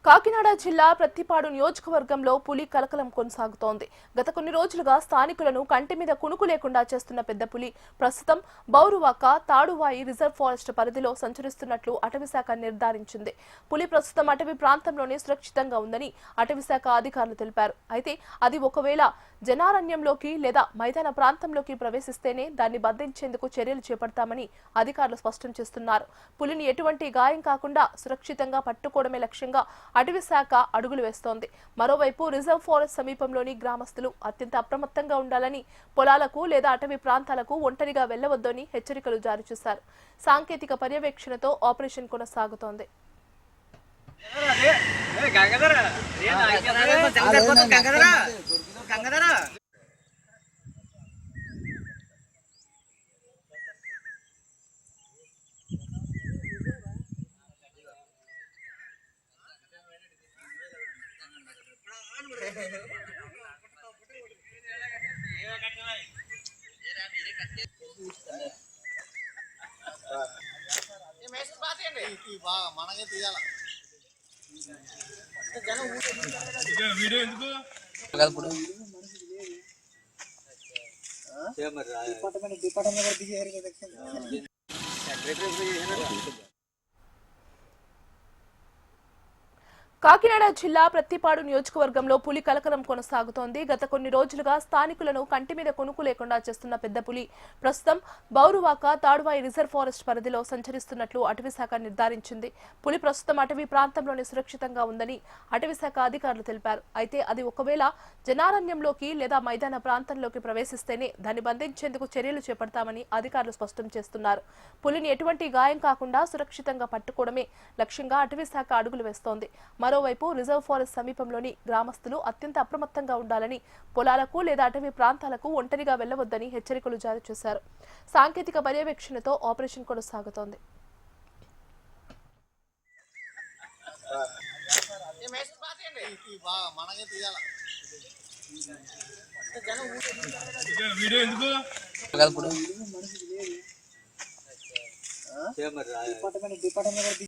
కాకినాడ జిల్లా ప్రత్తిపాడు నియోజకవర్గంలో పులి కలకలం కొనసాగుతోంది. గత కొన్ని రోజులుగా స్థానికులను కంటి మీద కునుకు లేకుండా చేస్తున్న పెద్ద పులి ప్రస్తుతం బౌరువాక తాడువాయి రిజర్వ్ ఫారెస్ట్ పరిధిలో సంచరిస్తున్నట్లు అటవీశాఖ నిర్ధారించింది. పులి ప్రస్తుతం అటవీ ప్రాంతంలోనే సురక్షితంగా ఉందని అటవీశాఖ అధికారులు తెలిపారు. అయితే అది ఒకవేళ జనారణ్యంలోకి లేదా మైదాన ప్రాంతంలోకి ప్రవేశిస్తేనే దాన్ని బంధించేందుకు చర్యలు చేపడతామని అధికారులు స్పష్టం చేస్తున్నారు. పులిని ఎటువంటి గాయం కాకుండా సురక్షితంగా పట్టుకోవడమే లక్ష్యంగా అటవీశాఖ అడుగులు వేస్తోంది. మరోవైపు రిజర్వ్ ఫారెస్ట్ సమీపంలోని గ్రామస్తులు అత్యంత అప్రమత్తంగా ఉండాలని, పొలాలకు లేదా అటవీ ప్రాంతాలకు ఒంటరిగా వెళ్లవద్దని హెచ్చరికలు జారీ చేశారు. సాంకేతిక పర్యవేక్షణతో ఆపరేషన్ కొనసాగుతోంది. మనకే తీయాల వీడియో ఎందుకు కాకినాడ జిల్లా ప్రత్తిపాడు నియోజకవర్గంలో పులి కలకలం కొనసాగుతోంది. గత కొన్ని రోజులుగా స్థానికులను కంటి మీద కొనుకు లేకుండా చేస్తున్న పెద్ద పులి ప్రస్తుతం బౌరువాక తాడువాయి రిజర్వ్ ఫారెస్ట్ పరిధిలో సంచరిస్తున్నట్లు అటవీశాఖ నిర్ధారించింది. పులి ప్రస్తుతం అటవీ ప్రాంతంలోనే సురక్షితంగా ఉందని అటవీశాఖ అధికారులు తెలిపారు. అయితే అది ఒకవేళ జనారణ్యంలోకి లేదా మైదాన ప్రాంతంలోకి ప్రవేశిస్తేనే దాన్ని బంధించేందుకు చర్యలు చేపడతామని అధికారులు స్పష్టం చేస్తున్నారు. పులిని ఎటువంటి గాయం కాకుండా సురక్షితంగా పట్టుకోవడమే లక్ష్యంగా అటవీశాఖ అడుగులు వేస్తోంది. మరోవైపు రిజర్వ్ ఫారెస్ట్ సమీపంలోని గ్రామస్తులు అత్యంత అప్రమత్తంగా ఉండాలని, పొలాలకు లేదా అటవీ ప్రాంతాలకు ఒంటరిగా వెళ్లవద్దని హెచ్చరికలు జారీ చేశారు. సాంకేతిక పర్యవేక్షణతో ఆపరేషన్ కొనసాగుతోంది. వీడియో ఎందుకు